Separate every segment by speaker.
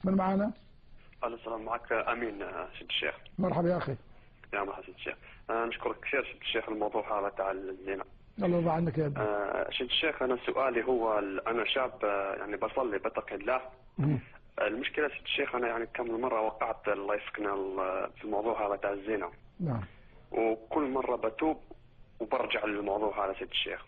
Speaker 1: من معنا؟
Speaker 2: الو السلام، معك امين سيد الشيخ.
Speaker 1: مرحبا يا اخي.
Speaker 2: يا مرحبا سيد الشيخ. نشكرك كثير سيد الشيخ الموضوع هذا تاع الزنا.
Speaker 1: الله يرضى عنك يا ابني.
Speaker 2: سيد الشيخ انا سؤالي هو انا شاب يعني بصلي بتقي الله. المشكله سيد الشيخ انا يعني كم مره وقعت الله يسكن في الموضوع هذا تاع الزنا.
Speaker 1: نعم.
Speaker 2: وكل مره بتوب وبرجع للموضوع هذا سيد الشيخ.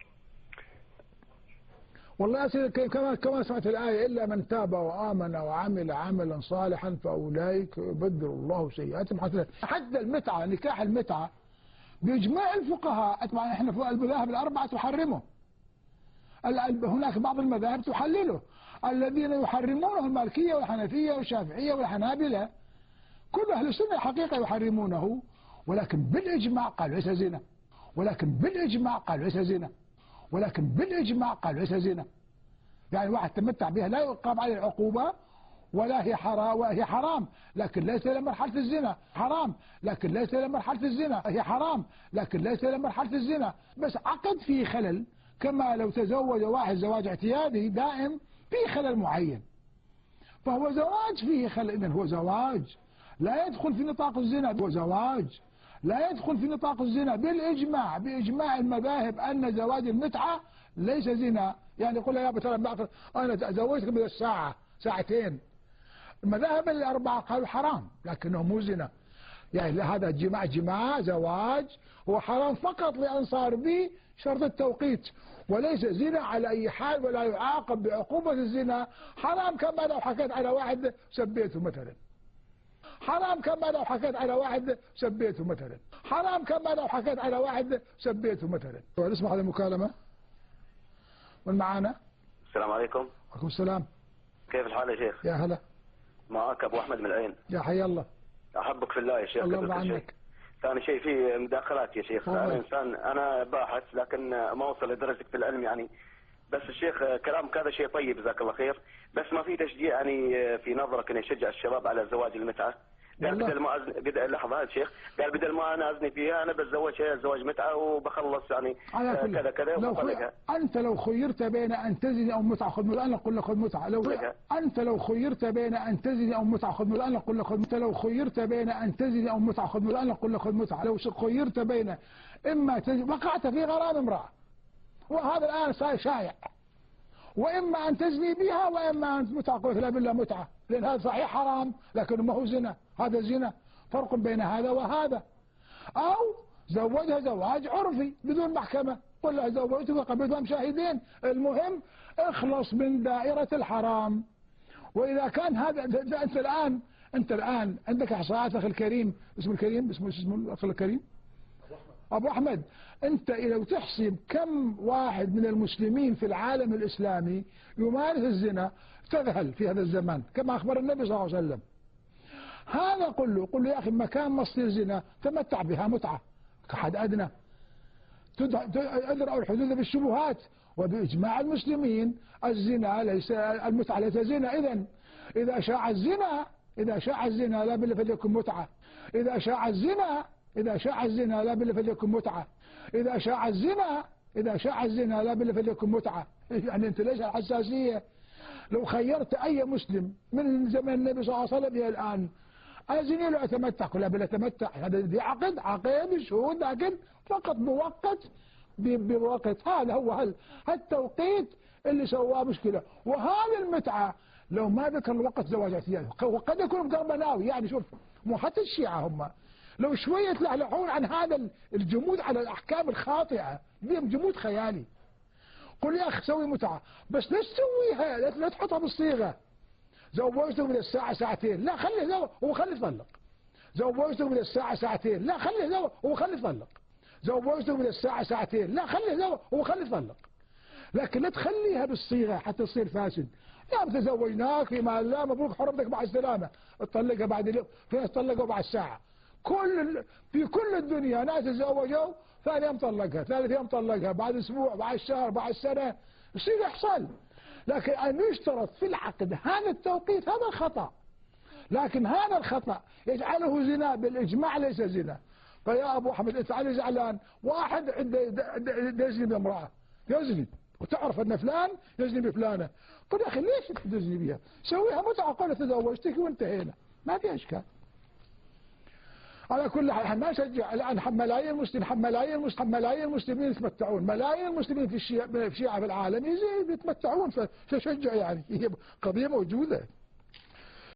Speaker 1: والله يا سيدي كما سمعت الآية إلا من تاب وآمن وعمل عملا صالحا فأولئك يبدل الله سيئاتهم حسنات. حتى المتعة، نكاح المتعة بإجماع الفقهاء، طبعا احنا في المذاهب الأربعة تحرمه، هناك بعض المذاهب تحلله. الذين يحرمونه المالكية والحنفية والشافعية والحنابلة، كل أهل السنة الحقيقة يحرمونه، ولكن بالإجماع قال ليس زنا، ولكن بالإجماع قال ليس زنا، ولكن بالإجماع قال ليس زنا. يعني واحد تمتع بها لا يقام عليه العقوبة ولا هي حرام، وهي حرام لكن ليس إلى مرحلة الزنا، حرام لكن ليس إلى مرحلة الزنا، هي حرام لكن ليس إلى مرحلة الزنا، بس عقد فيه خلل، كما لو تزوج واحد زواج اعتيادي دائم فيه خلل معين، فهو زواج فيه خلل. إذن هو زواج لا يدخل في نطاق الزنا، هو زواج لا يدخل في نطاق الزنا بالإجماع، بإجماع المذاهب أن زواج المتعة ليس زنا. يعني يقول يا ترى أنا تزوجتك من الساعة ساعتين، المذاهب الأربعة قالوا حرام لكنه مو زنا. يعني هذا جماع زواج هو حرام فقط لأن صار به شرط التوقيت، وليس زنا على أي حال، ولا يعاقب بعقوبة الزنا. حرام كما لو حكيت على واحد سبيته مثلا، حرام كما لو حكيت على واحد سبيته مثلا، حرام كما لو حكيت على واحد سبيته مثلا. نسمع هذه المكالمة. من معانا؟
Speaker 3: السلام عليكم.
Speaker 1: وعليكم السلام.
Speaker 3: كيف الحال يا شيخ؟
Speaker 1: يا هلا.
Speaker 3: معك ابو احمد من العين.
Speaker 1: يا حي الله.
Speaker 3: احبك في الله يا شيخ.
Speaker 1: الله يرضى عنك.
Speaker 3: ثاني شيء في مداخلات يا شيخ. انا انسان، انا باحث لكن ما وصل لدرجه في العلم يعني. بس الشيخ كلامك هذا شيء طيب جزاك الله خير، بس ما في تشجيع يعني في نظرك انه يشجع الشباب على زواج المتعه. قال بدل ما لحظه يا شيخ، قال بدل ما انا ازني فيها انا بتزوجها زواج متعه وبخلص يعني كذا كذا وبطلقها.
Speaker 1: انت لو خيرت بين ان تزني او متعه خذ متعه، انا اقول لك خذ متعه. انت لو خيرت بين ان تزني او متعه خذ متعه، انا اقول لك خذ متعه. لو خيرت بين ان تزني او متعه خذ متعه، انا اقول لك خذ متعه. لو خيرت بين اما وقعت في غرام امراه، وهذا الان صار شائع، واما ان تزني بها واما ان متعه، قلت لا بالله متعه، لان هذا صحيح حرام لكنه ما هو زنا، هذا زنا، فرق بين هذا وهذا. او زوجها زواج عرفي بدون محكمه، قل لها زوجتك وقبلتها شاهدين، المهم اخلص من دائره الحرام. واذا كان هذا انت الان عندك احصاءات اخي الكريم، اسمه الكريم، اسمه الاخ الكريم ابو احمد، انت لو تحسب كم واحد من المسلمين في العالم الاسلامي يمارس الزنا تذهل في هذا الزمان كما اخبر النبي صلى الله عليه وسلم. هذا قل له يا اخي مكان مصير زنا تمتع بها متعه كحد ادنى، ادرأوا الحدود بالشبهات، وباجماع المسلمين الزنا ليس، المتعه ليس زنا. اذا شاع الزنا لا بل فليكن متعه، اذا شاع الزنا لا بل فليكن متعه، اذا شاع الزنا لا بل فليكن متعه. يعني انت ليش الحساسيه؟ لو خيرت اي مسلم من زمن النبي صلى الله عليه وسلم الى الان ازني له اتمتع، لا بل اتمتع، هذا دي عقد شهود، لكن فقط بوقت. هذا هو التوقيت اللي سواه مشكله. وهذا المتعه لو ما ذكر الوقت زواج اعتيادي، وقد يكون بقربناوي. يعني شوف، مو حتى الشيعة هم لو شوية يتلحلحون عن هذا الجمود على الأحكام الخاطئة، بهم جمود خيالي. قل يا أخي سوي متعة، بس لا تسويها، لا تحطها بالصيغة زوجته من الساعة ساعتين، لا خليه وخليه يطلق. زوجته من الساعة ساعتين، لا خليه وخليه يطلق. زوجته من الساعة ساعتين، لا خليه وخليه يطلق. لكن لا تخليها بالصيغة حتى تصير فاسد. يا تزوجناك فيما لا مبروك حرمتك مع السلامة، تطلقها بعد اليوم، في ناس طلقوا بعد ساعة. في كل الدنيا ناس تزوجوا ثاني يوم طلقها، ثالث يوم طلقها، بعد اسبوع، بعد شهر، بعد سنة، يصير يحصل. لكن ان يشترط في العقد هذا التوقيت هذا خطأ، لكن هذا الخطأ يجعله زنا بالاجماع ليس زنا. فيا ابو احمد انت علي زعلان، واحد عنده يزني بامرأة، يزني وتعرف ان فلان يزني بفلانه، قل يا اخي ليش تزني بها؟ سويها متعه، قل تزوجتك وانتهينا، ما في اشكال. على كل حال ما نشجع الان ملايين المسلمين يتمتعون، ملايين المسلمين في الشيعة في العالم يتمتعون، فشجع يعني، هي قضيه موجوده.